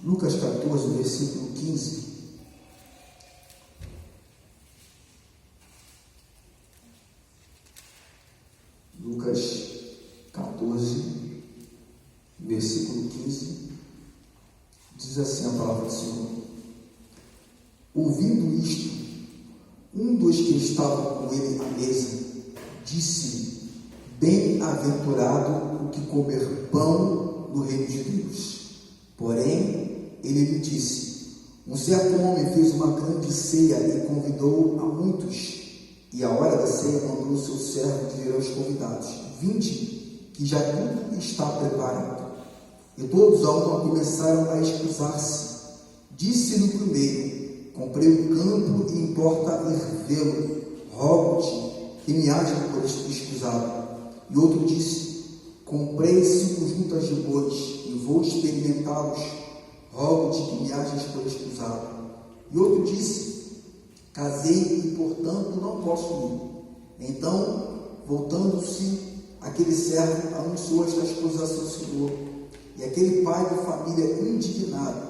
Lucas 14, versículo 15. Lucas 14, versículo 15, diz assim a palavra do Senhor: ouvindo isto, um dos que estavam com ele à mesa disse-lhe: bem-aventurado o que comer pão no reino de Deus. Porém, ele lhe disse: um certo homem fez uma grande ceia e convidou a muitos, e à hora da ceia mandou o seu servo dizer aos convidados: vinde, que já tudo está preparado. E todos a uma começaram a escusar-se. Disse-lhe o primeiro: comprei um campo e importa ir vê-lo. Rogo-te que me haja por escusado. E outro disse: comprei 5 juntas de bois e vou experimentá-los. Rogo-te que me hajas por escusado. E outro disse: casei e, portanto, não posso ir. Então, voltando-se, aquele servo anunciou estas coisas a seu senhor. E aquele pai de família, indignado,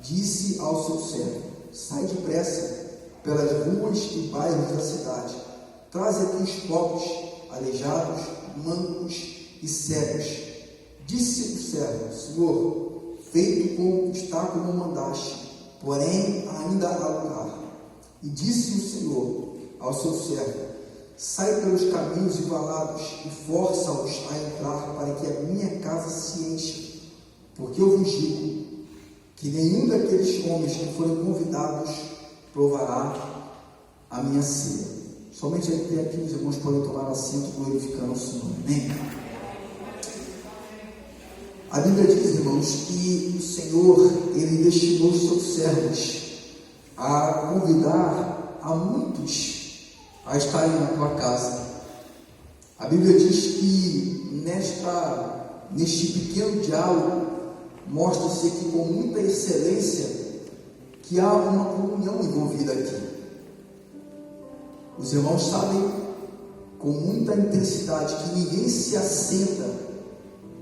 disse ao seu servo: sai depressa pelas ruas e bairros da cidade, traze aqui os pobres, aleijados, mancos e cegos. Disse o servo: Senhor, feito como está como mandaste, porém ainda há lugar. E disse o Senhor ao seu servo: sai pelos caminhos e valados e força-os a entrar, para que a minha casa se encha. Porque eu vos digo que nenhum daqueles homens que foram convidados provará a minha ceia. Somente aqui os irmãos podem tomar assento glorificando o Senhor. Amém? A Bíblia diz, irmãos, que o Senhor, Ele destinou os seus servos a convidar a muitos a estarem na tua casa. A Bíblia diz que neste pequeno diálogo mostra-se que com muita excelência que há uma comunhão envolvida aqui. Os irmãos sabem com muita intensidade que ninguém se assenta,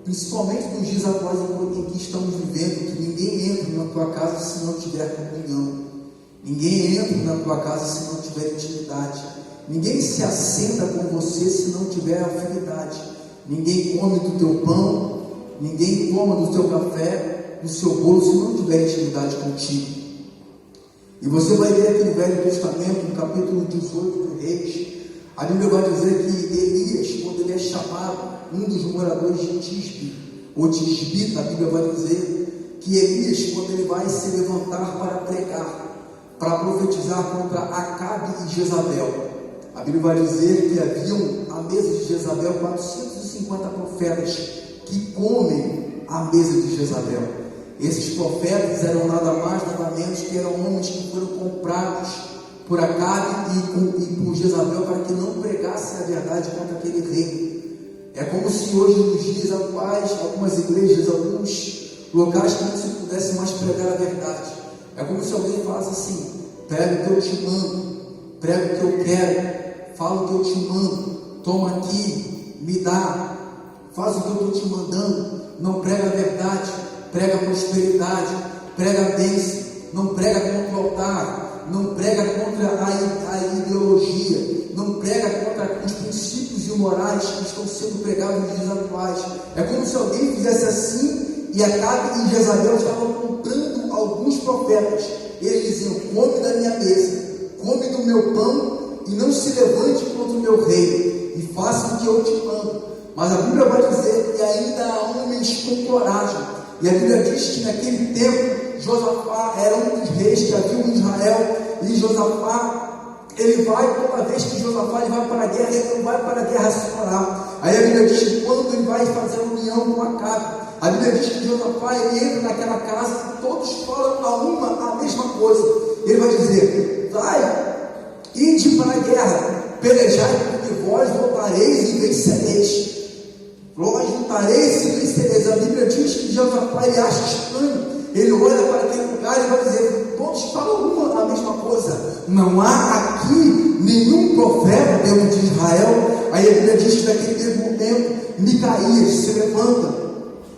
principalmente nos dias atuais em que estamos vivendo, que ninguém entra na tua casa se não tiver comunhão. Ninguém entra na tua casa se não tiver intimidade. Ninguém se assenta com você se não tiver afinidade. Ninguém come do teu pão, ninguém toma do teu café, do seu bolo, se não tiver intimidade contigo. E você vai ler aqui no Velho Testamento, no capítulo 18 do Reis, a Bíblia vai dizer que Elias, quando ele é chamado, um dos moradores de Tisbe, ou Tisbita, a Bíblia vai dizer que Elias, quando ele vai se levantar para pregar, para profetizar contra Acabe e Jezabel, a Bíblia vai dizer que haviam à mesa de Jezabel 450 profetas que comem à mesa de Jezabel. Esses profetas eram nada mais, nada menos que eram homens que foram comprados por Acabe e por Jezabel para que não pregassem a verdade contra aquele rei. É como se hoje, nos dias atuais, algumas igrejas, alguns locais que não se pudesse mais pregar a verdade. É como se alguém falasse assim: prega o que eu te mando, prega o que eu quero, fala o que eu te mando, toma aqui, me dá, faz o que eu estou te mandando. Não prega a verdade, prega a prosperidade, prega a bênção, não prega contra o altar, não prega contra a ideologia, não prega contra os princípios imorais que estão sendo pregados nos dias atuais. É como se alguém fizesse assim, e Acabe e Jezabel estavam comprando alguns profetas. Eles diziam: come da minha mesa, come do meu pão, e não se levante contra o meu rei, e faça o que eu te mando. Mas a Bíblia vai dizer que ainda há homens com coragem. E a Bíblia diz que naquele tempo Josafá era um dos reis que havia em Israel. E Josafá, ele vai, toda vez que Josafá ele vai para a guerra, ele não vai para a guerra se orar. Aí a Bíblia diz que quando ele vai fazer união com Acabe, a Bíblia diz que Josafá ele entra naquela casa e todos falam a mesma coisa. Ele vai dizer: vai, ide para a guerra, pelejai, porque vós voltareis e vencereis. Vós voltareis e vencereis. A Bíblia diz que Josafá ele acha estranho. Ele olha para aquele lugar e vai dizer: todos falam a mesma coisa. Não há aqui nenhum profeta dentro de Israel. Aí a Bíblia diz que naquele mesmo momento Micaías se levanta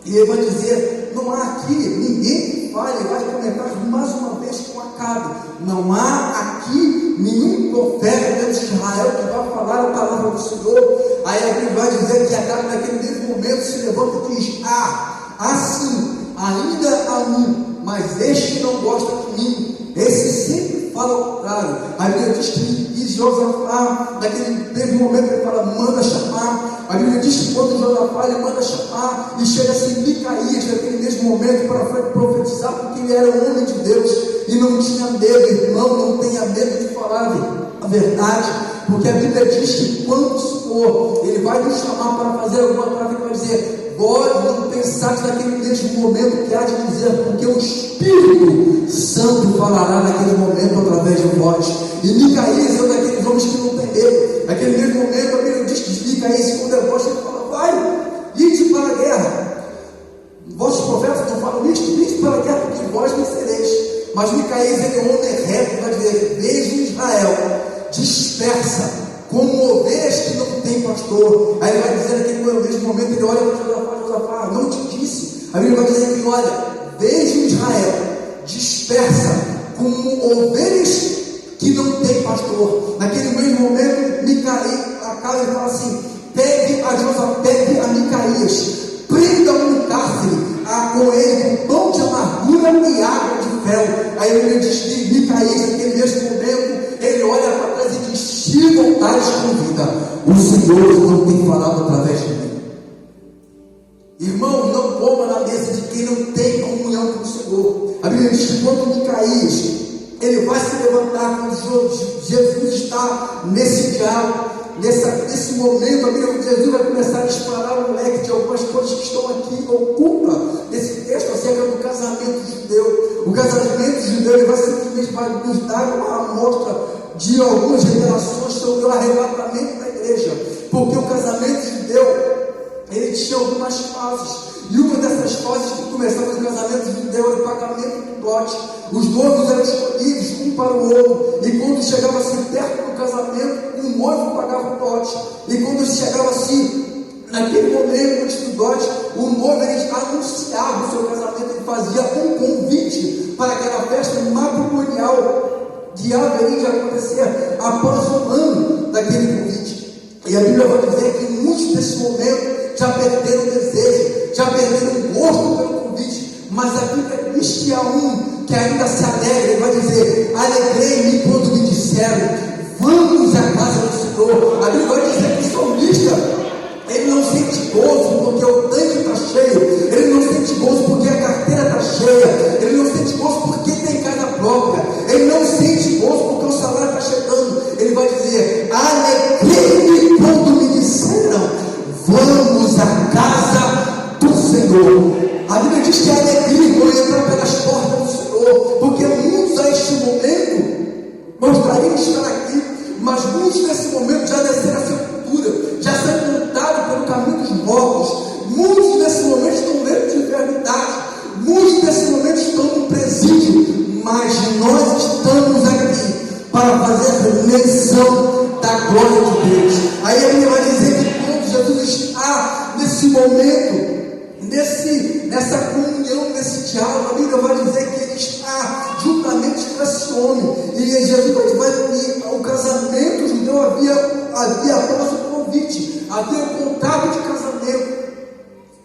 e ele vai dizer: não há aqui ninguém que fale, vai comentar mais uma vez com Acabe. Não há aqui nenhum profeta de Israel que vai falar a palavra do Senhor. Aí a Bíblia vai dizer que Acabe naquele mesmo momento se levanta e diz: assim, ainda há um, mas este não gosta de mim. Esse sempre fala ao contrário. A Bíblia diz que Josafá, naquele mesmo momento, ele fala: manda chamar. A Bíblia diz que quando Josafá ele manda chamar, e chega assim Micaías naquele mesmo momento para profetizar, porque ele era um homem de Deus e não tinha medo. Irmão, não tenha medo de falar a verdade, porque a Bíblia diz que quando for, ele vai nos chamar para fazer alguma coisa, ele vai dizer: pode não pensar naquele mesmo momento que há de dizer, porque o Espírito Santo falará naquele momento através de vós. E Micaías é um daqueles homens que não tem medo. Naquele mesmo momento, a Bíblia diz que Micaías, quando é voz, ele fala: vai, ide para a guerra. Vossos profetas não falam isto? Ide para a guerra, porque vós vencereis. Mas Micaías, ele é um homem reto, vai dizer: vejo Israel dispersa, como ovelhas que não tem pastor. Aí ele vai dizer naquele mesmo momento, ele olha para Josafá: não te disse? A Bíblia vai dizer que olha, vejo Israel dispersa, como ovelhas que não tem pastor. Naquele mesmo momento, Micaías, Acabe fala assim: pegue a Micaías, prenda-o no cárcere, com ele com pão de amargura e água de fel. Aí ele diz que Micaías, naquele mesmo momento, ele olha para trás e diz: se voltares com vida, o Senhor não tem falado através de mim. Irmão, não coma na mesa de quem não tem comunhão com o Senhor. A Bíblia diz que quando Micaías ele vai se levantar, quando Jesus está nesse diálogo, nesse momento, a Bíblia de Jesus vai começar a disparar um leque de algumas coisas que estão aqui ocultas nesse texto acerca do casamento judeu. O casamento judeu, ele vai simplesmente nos dar uma amostra de algumas revelações sobre o arrebatamento da igreja, porque o casamento judeu, ele tinha algumas fases, e uma dessas fases que começava no casamento judeu era o pagamento do dote. Os noivos eram escolhidos um para o outro, e quando chegava-se perto do casamento, o noivo pagava o dote, e quando chegava-se naquele momento antes do dote, o noivo ele anunciava o seu casamento, ele fazia um convite para aquela festa matrimonial que haveria de acontecer após um ano daquele convite. E a Bíblia vai dizer que muitos desse momento já perderam o desejo, já perderam o gosto pelo convite, mas a Bíblia diz que há um que ainda se alegra, ele vai dizer: alegrei-me quando me disseram, vamos à casa do Senhor. A Bíblia vai dizer que o salmista, ele não sente gozo porque o tanque está cheio, ele não sente gozo porque a carteira está cheia, ele não sente gozo porque tem casa própria, ele não sente gozo porque o salário está chegando. Ele vai dizer: alegrei-me quando me disseram, vamos à casa do Senhor. A Bíblia diz que a alegria vai entrar pelas portas do Senhor, porque muitos a este momento gostariam de estar aqui, mas muitos nesse momento já desceram a sepultura, já se encontraram pelo caminho dos mortos. Muitos nesse momento estão dentro de enfermidade, muitos nesse momento estão no presídio, mas nós estamos aqui para fazer menção da glória de Deus. Aí ele vai dizer que quando Jesus está nesse momento, nessa comunhão, nesse diálogo, a Bíblia vai dizer que ele está juntamente com esse homem, e Jesus vai dizer que o casamento judeu havia apenas um convite, havia um contrato de casamento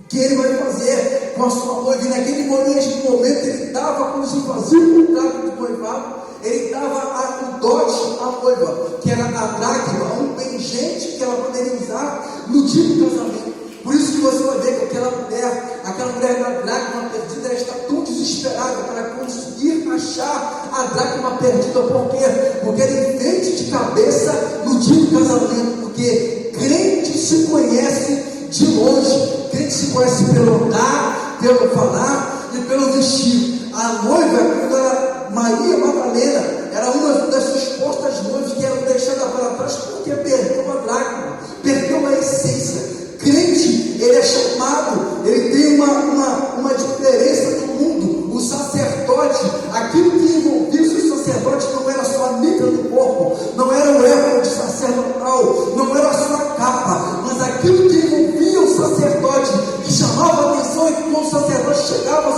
que ele vai fazer com a sua noiva, e naquele momento ele estava, quando se fazia o contrato de noivado, ele dava o dote à noiva, que era a dracma, um pingente que ela poderia usar no dia do casamento. Por isso que você vai ver que aquela mulher da dracma perdida, ela está tão desesperada para conseguir achar a dracma perdida. Por quê? Porque ela enfeite de cabeça no dia do casamento, porque crente se conhece de longe, crente se conhece pelo andar, pelo falar e pelo vestir. A noiva, Maria Madalena, era uma das supostas noivas que eram deixadas para trás porque perdeu a dracma, perdeu a essência. Crente, ele é chamado, ele tem uma diferença no mundo. O sacerdote, aquilo que envolvia o sacerdote não era só a mitra do corpo, não era o época sacerdotal, não era só a capa, mas aquilo que envolvia o sacerdote, que chamava a atenção, é que quando o sacerdote chegava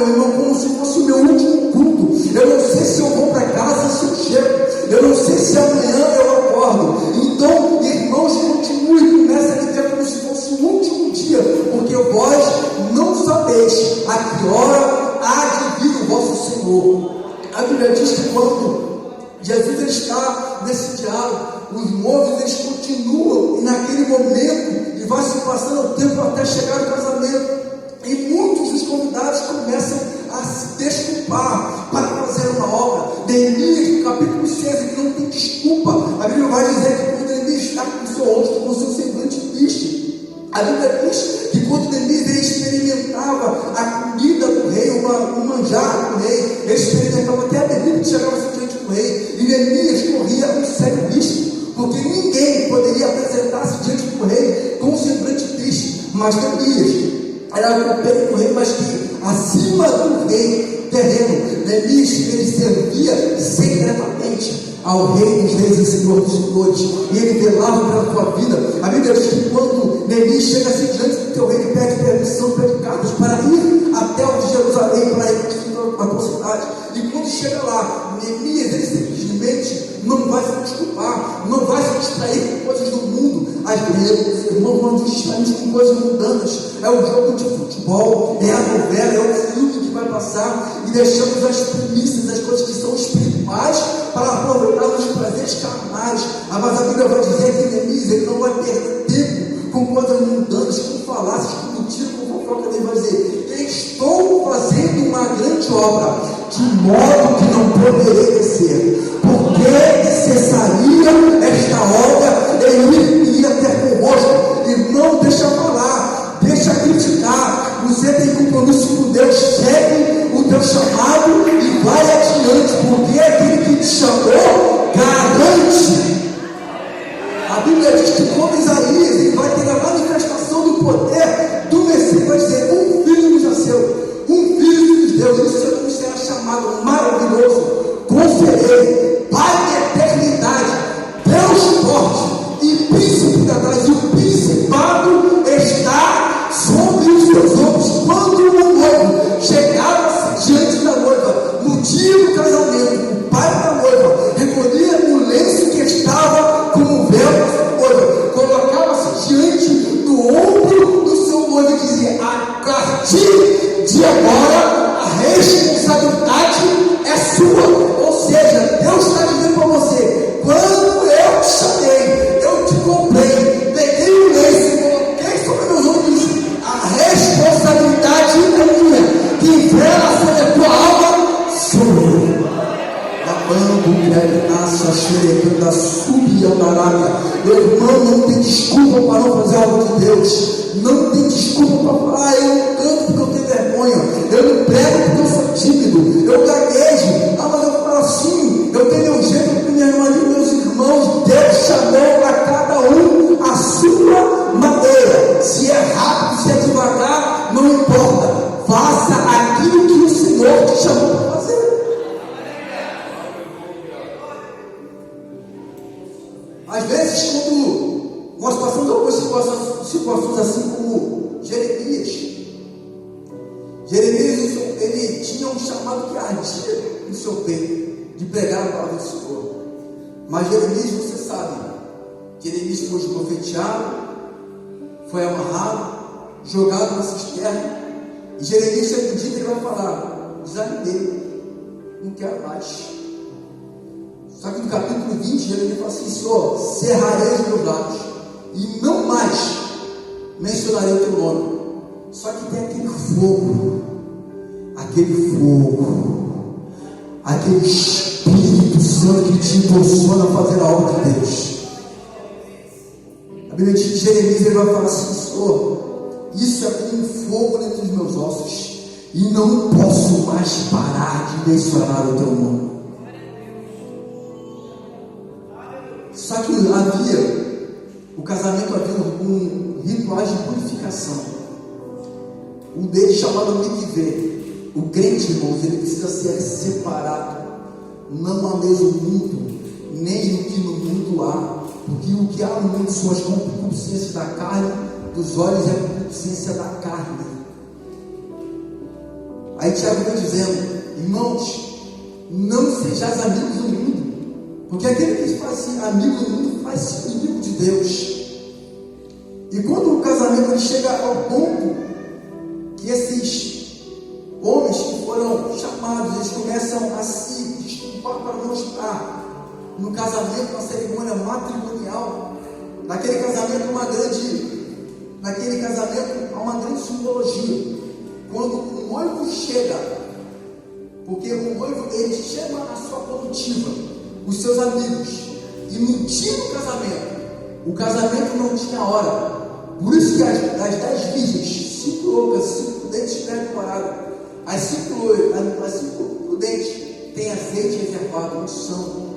meu irmão, como se fosse o meu último culto. Eu não sei se eu vou para casa, se eu chego. Eu não sei se amanhã eu acordo. Então, irmãos, continue e comece a viver como se fosse o último dia, porque vós não sabeis a que hora há de vir o vosso Senhor. A Bíblia diz que quando Jesus está nesse diálogo, os noivos eles continuam naquele momento e vai se passando o tempo até chegar ao casamento. E muitos dos convidados começam a se desculpar para fazer uma obra. Neemias, no capítulo 6, ele não tem desculpa. A Bíblia vai dizer que quando Neemias está com o seu rosto, com o seu semblante triste, a Bíblia diz que quando Neemias ele experimentava a comida do rei, o manjar do rei, ele experimentava até a bebida que chegava diante do rei, e Neemias corria um sério risco, porque ninguém poderia apresentar-se diante do rei com um semblante triste. Mas Neemias era o copeiro do rei, mas que acima do rei terreno, Neemias ele servia secretamente ao Rei dos Reis e Senhor dos Senhores, e ele velava pela sua vida. A Bíblia diz que quando Neemias chega assim diante do teu rei, ele pede permissão, pede cartas para ir até o de Jerusalém, para ir a tua cidade. E quando chega lá, Neemias ele simplesmente não vai se desculpar, não vai se distrair com coisas do mundo. Às vezes, irmãos, nós nos distraímos com coisas mundanas. É o jogo de futebol, é a novela, é o filme que vai passar, e deixamos as premissas, as coisas que são espirituais, para aproveitar os prazeres carnais. Mas a Bíblia vai dizer que Neemias ele não vai perder tempo com coisas mundanas, com falácias, com mentiras, com fofoca. Ele vai dizer: estou fazendo uma grande obra, de modo que não poderei descer, porque cessaria esta obra, ele iria ter convosco. Irmão, deixa falar, deixa criticar. Você tem compromisso com Deus, segue o teu chamado e vai adiante, porque aquele que te chamou garante. A Bíblia diz que quando Isaías ele vai ter a manifestação do poder do Messias, vai dizer: um filho nos nasceu, um filho nos deu, e seu nome será chamado maravilhoso, conselheiro, Pai da eternidade, Deus forte e príncipe da paz. E o principado está sobre os seus ombros. Quando o noivo chegava diante da noiva, no dia do casamento, o pai da noiva recolhia o lenço que estava com o véu da sua noiva, colocava-se diante do ombro do seu noivo e dizia: a partir de agora a responsabilidade é sua. Ou seja, Deus está dizendo para você: quando eu te chamei, eu te comprei, peguei o lenço e coloquei sobre meus ombros, a responsabilidade é minha. Quem vela sobre a tua alma sou eu. Irmão, não tem desculpa para não fazer algo de Deus. Não tem desculpa para falar: eu não canto porque eu tenho vergonha, eu não prego porque eu sou tímido, eu gaguejo. Mas eu falo assim, eu tenho meu jeito, porque minha irmã e meus irmãos, Deus chamou para cada um a sua maneira. Se é rápido, se é devagar, não importa. Faça aquilo que o Senhor te chamou para fazer. Às vezes, quando nós passamos algumas situações assim como Jeremias, ele tinha um chamado que ardia no seu peito, de pregar a palavra do Senhor. Mas Jeremias, você sabe, Jeremias foi esbofeteado, foi amarrado, jogado na cisterna, e Jeremias chega um dia que ele vai falar: desanimei, não quero mais. Só que no capítulo 20, ele fala assim: Senhor, cerrarei os meus lábios e não mais mencionarei o teu nome. Só que tem aquele fogo, aquele Espírito Santo que te impulsiona a fazer a obra de Deus. A Bíblia diz que Jeremias ele vai falar assim: Senhor, isso é como um fogo entre os meus ossos, e não posso mais parar de mencionar o teu nome. Só que o casamento havia um rituais de purificação. Um deles chamado mikveh. O crente, irmãos, ele precisa ser separado. Não há mesmo mundo, nem o que no mundo há. Porque o que há no mundo são as concupiscências da carne, dos olhos e a concupiscência da carne. Aí Tiago vem dizendo: irmãos, não sejais amigos do mundo, porque aquele que se faz amigo do mundo faz-se inimigo de Deus. E quando o casamento ele chega ao ponto que esses homens que foram chamados, eles começam a se desculpar para não estar no casamento, na cerimônia matrimonial, naquele casamento há uma grande simbologia. Quando o noivo chega, porque o noivo ele chama a sua comitiva, os seus amigos, e no dia do casamento, o casamento não tinha hora. Por isso que das 10 virgens, 5 loucas, 5 prudentes pré-decoradas, as 5 prudentes têm azeite reservado, unção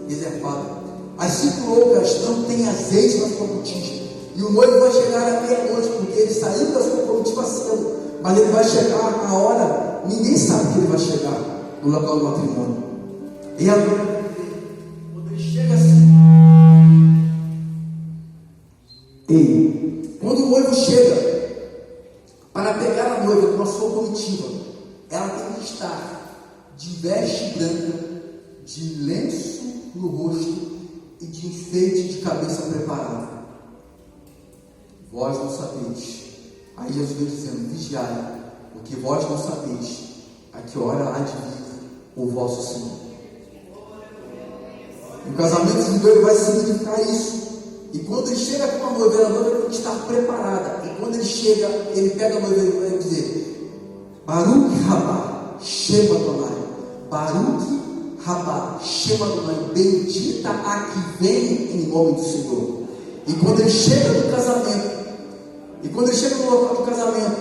reservada. As 5 loucas não têm azeite na sua botija. E o noivo vai chegar à meia-noite, porque ele saiu da sua comitiva cedo, mas ele vai chegar a hora, ninguém sabe que ele vai chegar no local do matrimônio. E agora, quando ele chega assim, quando o noivo chega para pegar a noiva com a sua comitiva, ela tem que estar de veste branca, de lenço no rosto e de enfeite de cabeça preparado. Vós não sabeis. Aí Jesus vem dizendo: vigiai, porque vós não sabeis a que hora há de vir o vosso Senhor. O casamento de Deus vai significar isso. E quando ele chega com a noiva tem que estar preparada. E quando ele chega, ele pega a noiva e vai dizer: Baruch Rabá Shema Adonai. Baruch Rabá Shema Adonai. Bendita a que vem em nome do Senhor. E quando ele chega no casamento, e quando ele chega no local do casamento,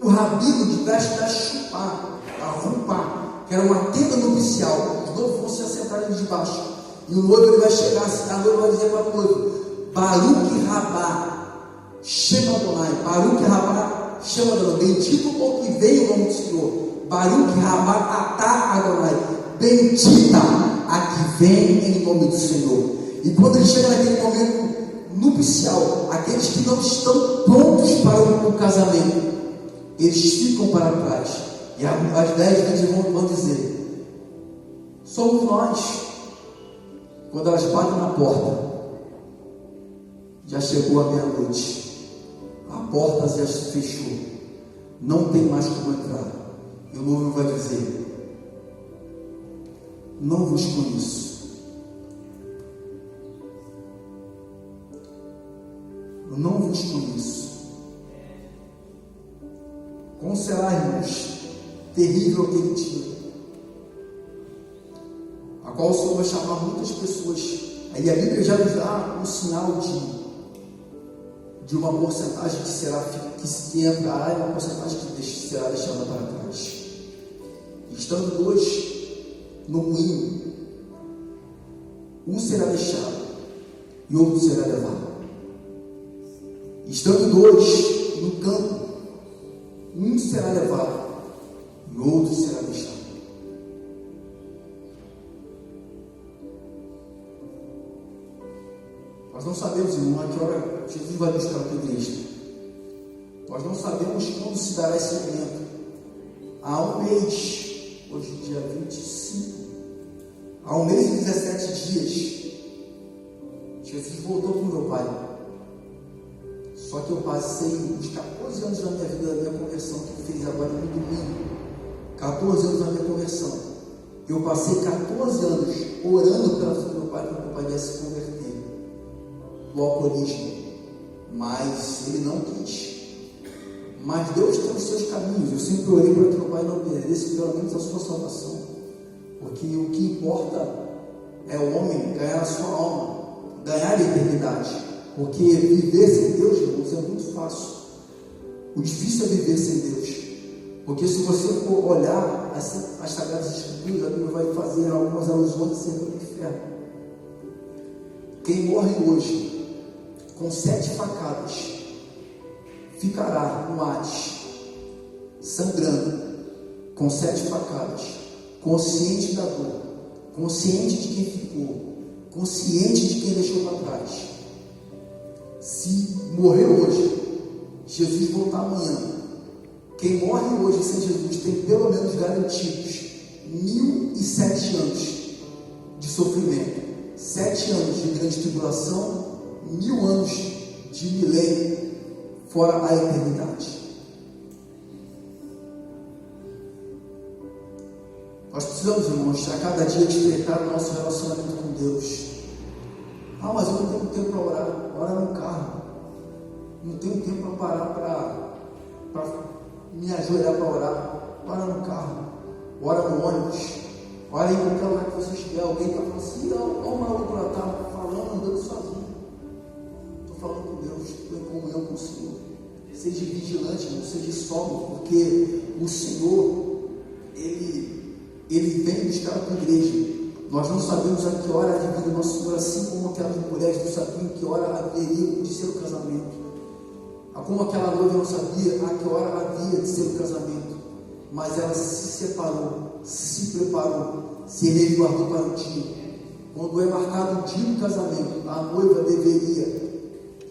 o rabino de veste da chupá, a rumpá, que era uma tenda nupcial, os noivos vão se assentar ali de baixo. E o noivo ele vai chegar, a noiva vai dizer para o noivo: Baruch Rabá Shema Adonai. Baruch Rabá Shema Adonai. Bendito o que vem em nome do Senhor. Baruch Rabá Atá Adonai. Bendita a que vem em nome do Senhor. E quando ele chega naquele momento nupcial, aqueles que não estão prontos para o casamento, eles ficam para trás. E as 10 virgens vão dizer: somos nós. Quando elas batem na porta, já chegou a meia-noite, a porta já se fechou, não tem mais como entrar. E o noivo vai dizer: não vos conheço. Eu não vos conheço. Como será, irmãos, terrível aquele dia, a qual o Senhor vai chamar muitas pessoas. Aí a Bíblia já nos dá um sinal de uma porcentagem que entrará e uma porcentagem que será deixada para trás. Estando 2 no moinho, um será deixado e outro será levado. Estando 2 no campo, um será levado e outro será deixado. Nós não sabemos, irmão, a que hora Jesus vai buscar a tua igreja. Nós não sabemos quando se dará esse evento. Há um mês, hoje dia 25, há um mês e 17 dias, Jesus voltou com meu pai. Só que eu passei os 14 anos da minha vida, da minha conversão, que eu fiz agora no domingo. 14 anos da minha conversão. Eu passei 14 anos orando pela vida do meu pai, para que meu pai viesse se converter do alcoolismo. Mas ele não quis. Mas Deus tem os seus caminhos. Eu sempre orei para que meu pai não perdesse pelo menos a sua salvação. Porque o que importa é o homem ganhar a sua alma, ganhar a eternidade. Porque viver sem Deus, irmãos, é muito fácil. O difícil é viver sem Deus. Porque se você for olhar as Sagradas Escrituras, a Bíblia vai fazer algumas alusões acerca do inferno. Quem morre hoje com 7 facadas ficará no Hades, sangrando, com 7 facadas, consciente da dor, consciente de quem ficou, consciente de quem deixou para trás. Se morrer hoje, Jesus voltar amanhã, Quem morre hoje sem Jesus tem pelo menos garantidos 1007 anos de sofrimento, 7 anos de grande tribulação, 1000 anos de milênio, fora a eternidade. Nós precisamos, irmãos, a cada dia estreitar o nosso relacionamento com Deus. Ah, mas eu não tenho tempo para orar. Ora no carro. Não tenho tempo para parar para me ajoelhar para orar. Ora no carro. Ora no ônibus. Ora em qualquer lugar que você estiver. Alguém está falando assim, olha o maluco lá, está falando, andando sozinho. Estou falando com Deus, estou em comunhão com o Senhor. Seja vigilante, não seja sóbrio, porque o Senhor, Ele vem buscar a tua igreja. Nós não sabemos a que hora há de vir o nosso Senhor, assim como aquelas mulheres não sabiam que hora haveria de ser o casamento. Como aquela noiva não sabia a que hora havia de ser o casamento. Mas ela se separou, se preparou, se resguardou para o dia. Quando é marcado o dia do casamento, a noiva deveria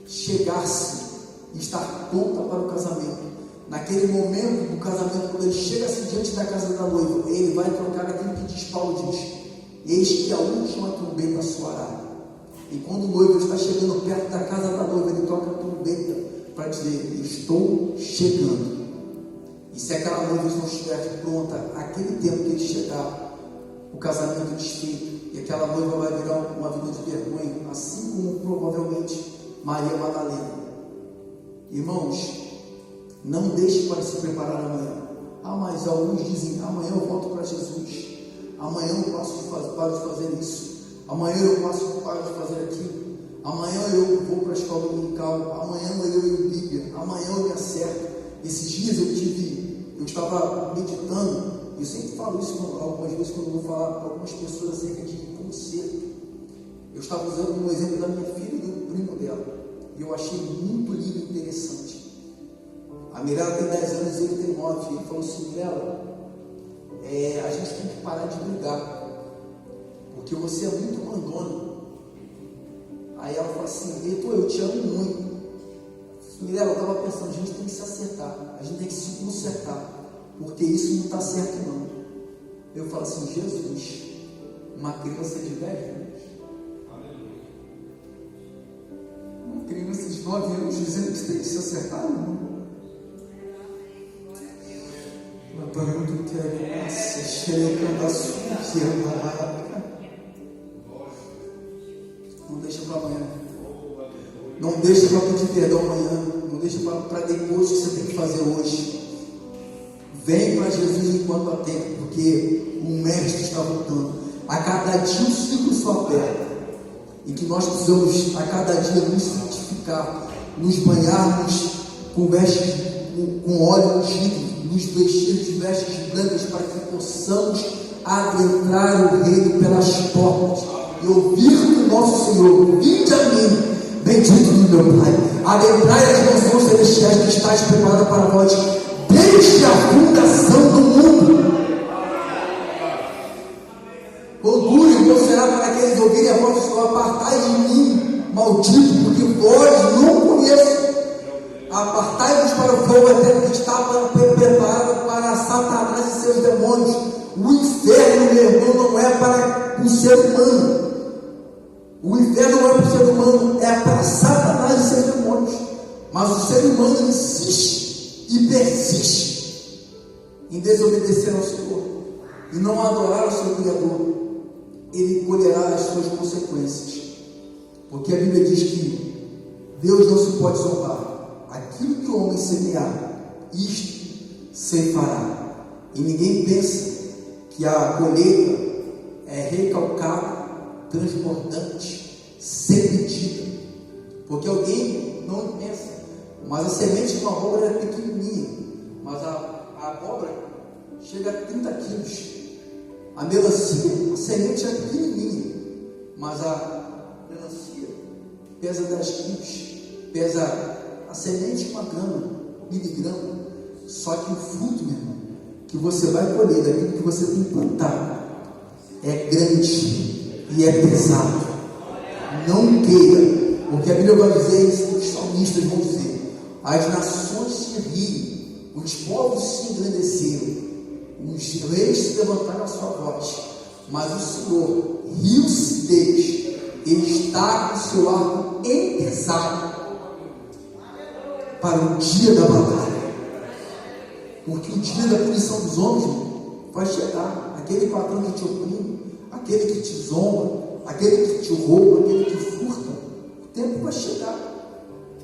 chegar-se e estar pronta para o casamento. Naquele momento do casamento, quando ele chega-se diante da casa da noiva, ele vai trocar aquilo que diz, Paulo diz: eis que a última trombeta soará. E quando o noivo está chegando perto da casa da noiva, ele toca a trombeta para dizer: estou chegando. E se aquela noiva não estiver pronta, aquele tempo que ele chegar, o casamento é desfeito, e aquela noiva vai virar uma vida de vergonha, assim como provavelmente Maria Madalena. Irmãos, não deixe para se preparar amanhã. Ah, mas alguns dizem: amanhã eu volto para Jesus, amanhã eu paro de fazer isso, amanhã eu paro de fazer aquilo, amanhã eu vou para a escola dominical, amanhã eu leio Bíblia, amanhã eu me acerto. Esses dias eu estava meditando, eu sempre falo isso algumas vezes quando eu vou falar para algumas pessoas acerca de conserto. Eu estava usando um exemplo da minha filha e do primo dela, e eu achei muito lindo e interessante. A Mirella tem 10 anos e ele tem 9. Ele falou assim: Mirella, a gente tem que parar de brigar, porque você é muito mandona. Aí ela falou assim: Heitor, eu te amo muito. Mirella, eu estava pensando, a gente tem que se acertar, a gente tem que se consertar, porque isso não está certo não. Eu falo assim: Jesus, uma criança de 10 anos, uma criança de 9 anos dizendo que tem que se acertar, não. Não deixa para amanhã. Não deixa para pedir perdão amanhã. Não deixa para depois que você tem que fazer hoje. Vem para Jesus enquanto há tempo, porque o Mestre está voltando. A cada dia o ciclo só aperta. E que nós precisamos a cada dia nos santificar, nos banharmos com vestes, com óleo ungido, nos vestir de vestes brancas, para que possamos adentrar o reino pelas portas e ouvir do nosso Senhor: vinde a mim, bendito do meu Pai, adentrai as mansões celestiais que estáis preparadas para vós desde a fundação do mundo. Quão duro e bom será para aqueles ouvirem a voz do Senhor: apartai de mim, maldito, porque vós não conheço. Apartai-vos para o fogo eterno que está preparado para Satanás e seus demônios. O inferno, meu irmão, não é para o ser humano. O inferno não é para o ser humano, é para Satanás e seus demônios. Mas o ser humano insiste e persiste em desobedecer ao Senhor e não adorar o seu Criador. Ele colherá as suas consequências, porque a Bíblia diz que Deus não se pode zombar. Aquilo que o homem semear, isto ceifará. E ninguém pensa que a colheita é recalcada, transbordante, sem medida, porque alguém não pensa. Mas a semente de uma abóbora é pequenininha, mas a abóbora chega a 30 quilos. A melancia, a semente é pequenininha, mas a melancia pesa 10 quilos, pesa a semente 1 grama, miligrama. Só que o fruto, meu irmão, que você vai colher daquilo que você tem plantado é grande e é pesado. Não queira, porque a Bíblia vai dizer isso, os salmistas vão dizer: as nações se riem os povos se engrandeceram, os reis se levantaram a sua voz, mas o Senhor riu-se deles. Ele está com o seu arco entesado para o dia da batalha, porque o dia da punição dos homens vai chegar. Aquele patrão que te oprime, aquele que te zomba, aquele que te rouba, aquele que furta, o tempo vai chegar.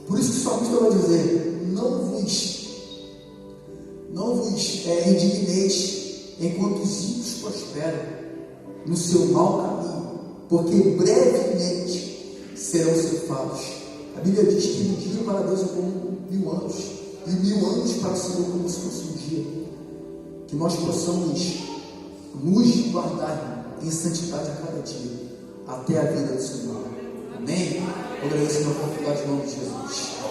Por isso que o salmista vai dizer: não vos indigneis enquanto os ímpios prosperam no seu mau caminho, porque brevemente serão cefados. A Bíblia diz que um dia para Deus é como 1000 anos, e 1000 anos para o Senhor como se fosse um dia. Que nós possamos nos guardar em santidade a cada dia, até a vida do Senhor. Amém? Eu agradeço a minha oportunidade em nome de Jesus.